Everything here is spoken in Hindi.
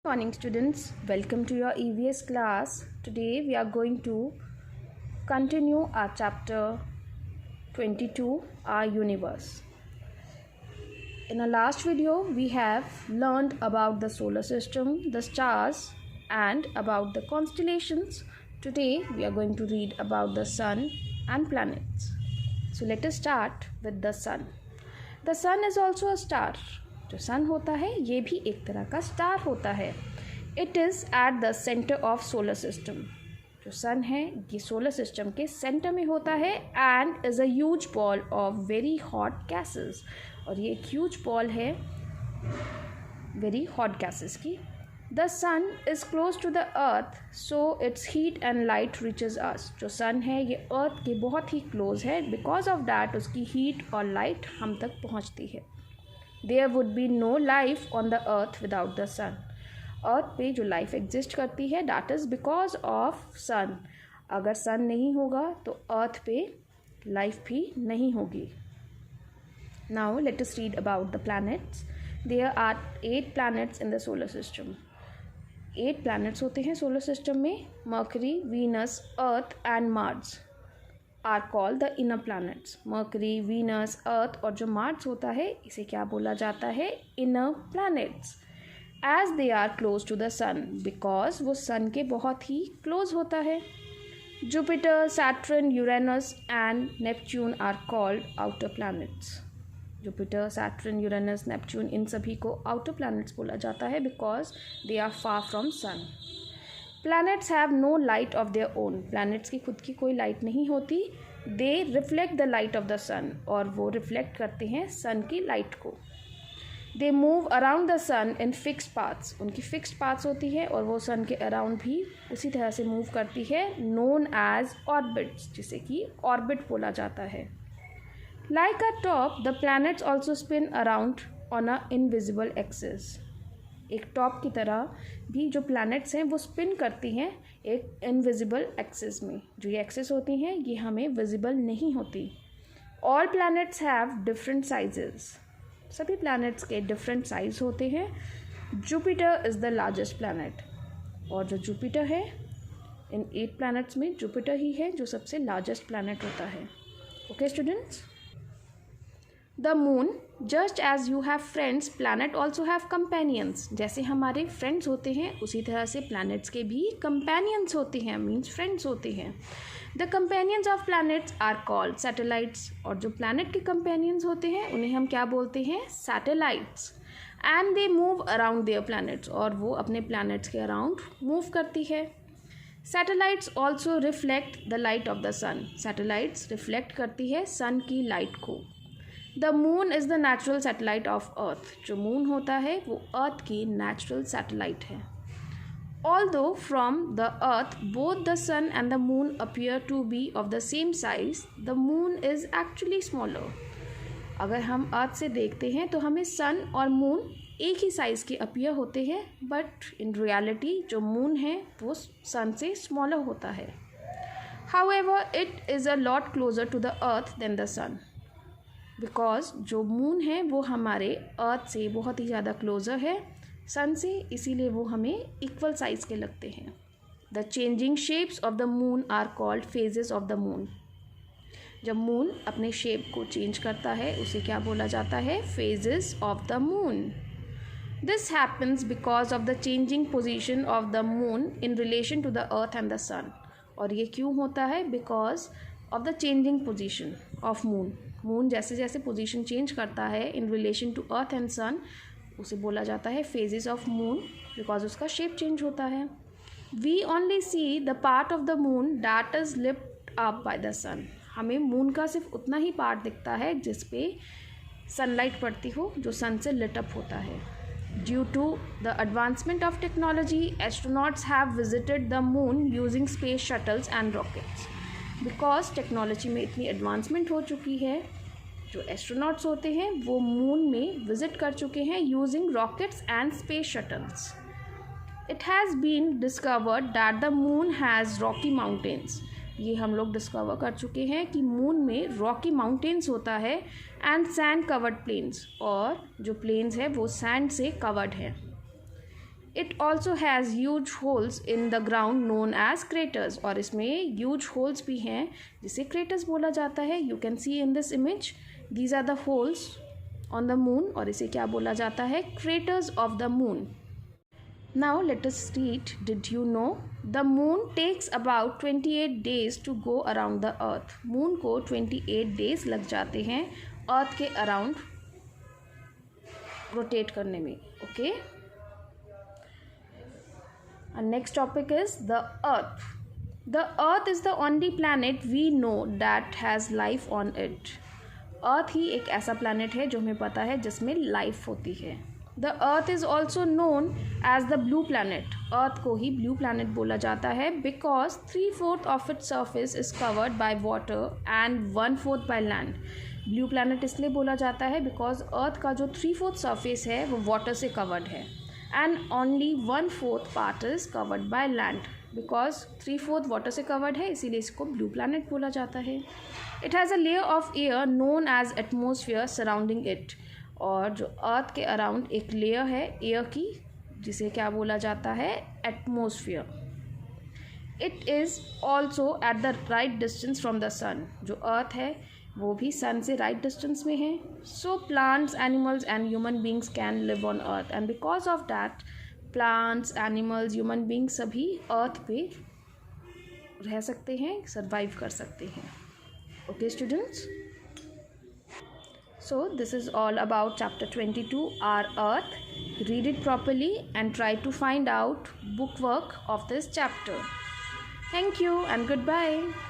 Morning students, welcome to your EVS class. Today we are going to continue our chapter 22, our universe. In our last video we have learned about the solar system, the stars and about the constellations. Today we are going to read about the sun and planets. So let us start with the sun. The sun is also a star. जो सन होता है ये भी एक तरह का स्टार होता है. It is at the centre of solar system. जो सन है ये सोलर सिस्टम के सेंटर में होता है and is a huge ball of very hot gases. और ये एक ह्यूज बॉल है वेरी हॉट गैसेस की. The sun is close to the earth so its heat and light reaches us. जो सन है ये अर्थ के बहुत ही क्लोज है, बिकॉज ऑफ दैट उसकी हीट और लाइट हम तक पहुँचती है. There would be no life on the earth without the sun. अर्थ पे जो लाइफ एग्जिस्ट करती है that is because of sun. अगर सन नहीं होगा तो अर्थ पे लाइफ भी नहीं होगी. Now let us read about the planets. There are 8 planets in the solar system. 8 planets होते हैं सोलर सिस्टम में. Mercury, Venus, Earth and Mars are called the inner planets. Mercury, Venus, Earth और जो मार्स होता है इसे क्या बोला जाता है? Inner planets. As they are close to the sun, because वो सन के बहुत ही क्लोज होता है. Jupiter, Saturn, Uranus and Neptune are called outer planets. Jupiter, Saturn, Uranus, Neptune इन सभी को आउटर प्लैनेट्स बोला जाता है because they are far from sun. Planets have no light of their own. Planets की खुद की कोई लाइट नहीं होती. They reflect the light of the sun, और वो रिफ्लेक्ट करते हैं सन की लाइट को. They move around the sun in fix paths. उनकी फिक्स्ड पाथ्स होती है और वो सन के अराउंड भी उसी तरह से मूव करती है, नोन एज ऑर्बिट्स, जिसे कि ऑर्बिट बोला जाता है. Like a top the planets also spin around on a invisible axis. एक टॉप की तरह भी जो प्लैनेट्स हैं वो स्पिन करती हैं एक इनविजिबल एक्सिस में. जो ये एक्सिस होती हैं ये हमें विजिबल नहीं होती. All planets have different sizes. सभी प्लैनेट्स के डिफरेंट साइज होते हैं. Jupiter is the largest planet. और जो जुपिटर है इन 8 प्लैनेट्स में जुपिटर ही है जो सबसे लार्जेस्ट प्लैनेट होता है. Okay students. The moon, just as you have friends, planet also have companions. जैसे हमारे फ्रेंड्स होते हैं उसी तरह से प्लैनेट्स के भी कंपेनियंस होते हैं, मीन्स फ्रेंड्स होते हैं. The companions of planets are called satellites. और जो प्लैनेट के कंपेनियंस होते हैं उन्हें हम क्या बोलते हैं? Satellites. And they move around their planets. और वो अपने प्लैनेट्स के अराउंड मूव करती है. Satellites also reflect the light of the sun. Satellites reflect करती है सन की लाइट को. The moon is the natural satellite of earth. जो मून होता है वो अर्थ की नेचुरल सैटेलाइट है. Although from the earth both the sun and the moon appear to be of the same size, the moon is actually smaller. अगर हम अर्थ से देखते हैं तो हमें सन और मून एक ही साइज़ के अपीयर होते हैं, बट इन रियलिटी जो मून है वो सन से स्मॉलर होता है. However it is a lot closer to the earth than the sun. Because जो मून है वो हमारे अर्थ से बहुत ही ज़्यादा क्लोज़र है सन से, इसीलिए वो हमें इक्वल साइज़ के लगते हैं. The changing shapes of the moon are called phases of the moon. जब मून अपने शेप को चेंज करता है उसे क्या बोला जाता है? Phases of the moon. This happens because of the changing position of the moon in relation to the earth and the sun. और ये क्यों होता है? Because of the changing position of moon. Moon जैसे जैसे पोजीशन चेंज करता है इन relation to earth and sun उसे बोला जाता है फेजेस ऑफ मून, बिकॉज उसका शेप चेंज होता है. We only see the part of the moon that is lift up by the sun. हमें मून का सिर्फ उतना ही पार्ट दिखता है जिस पे सनलाइट पड़ती हो, जो सन से लिट अप होता है. Due to the advancement of technology, astronauts have visited the moon using space shuttles and rockets. Because technology में इतनी एडवांसमेंट हो चुकी है, जो एस्ट्रोनॉट्स होते हैं वो मून में विजिट कर चुके हैं using rockets and space shuttles. It has been discovered that the moon has rocky mountains. ये हम लोग डिस्कवर कर चुके हैं कि मून में रॉकी माउंटेन्स होता है एंड सैंड कवर्ड प्लेन्स. और जो प्लेन्स है वो सैंड से कवर्ड है. It also has huge holes in the ground known as craters. और इसमें huge holes भी हैं जिसे craters बोला जाता है. You can see in this image, these are the holes on the moon और इसे क्या बोला जाता है? Craters of the moon. Now let us read. Did you know the moon takes about 28 days to go around the earth? Moon को 28 days लग जाते हैं earth के around rotate करने में. Okay. And next topic is the earth. The earth is the only planet we know that has life on it. earth ही एक ऐसा planet है जो हमें पता है जिसमें life होती है. The earth is also known as the blue planet. earth को ही blue planet बोला जाता है because 3/4 of its surface is covered by water and 1/4 by land. blue planet इसलिए बोला जाता है because earth का जो 3/4 surface है वो water से covered है and only 1/4 part is covered by land. because 3/4 water से covered है इसीलिए इसको blue planet बोला जाता है. It has a layer of air known as atmosphere surrounding it. और जो अर्थ के अराउंड एक लेयर है एयर की जिसे क्या बोला जाता है? Atmosphere. It is also at the right distance from the sun. जो अर्थ है वो भी सन से राइट डिस्टेंस में है. So plants, animals and human beings can live on earth and because of that plants, animals, human beings सभी अर्थ पे रह सकते हैं, सर्वाइव कर सकते हैं. Okay students, so this is all about chapter 22, our earth. Read it properly and try to find out bookwork of this chapter. Thank you and goodbye.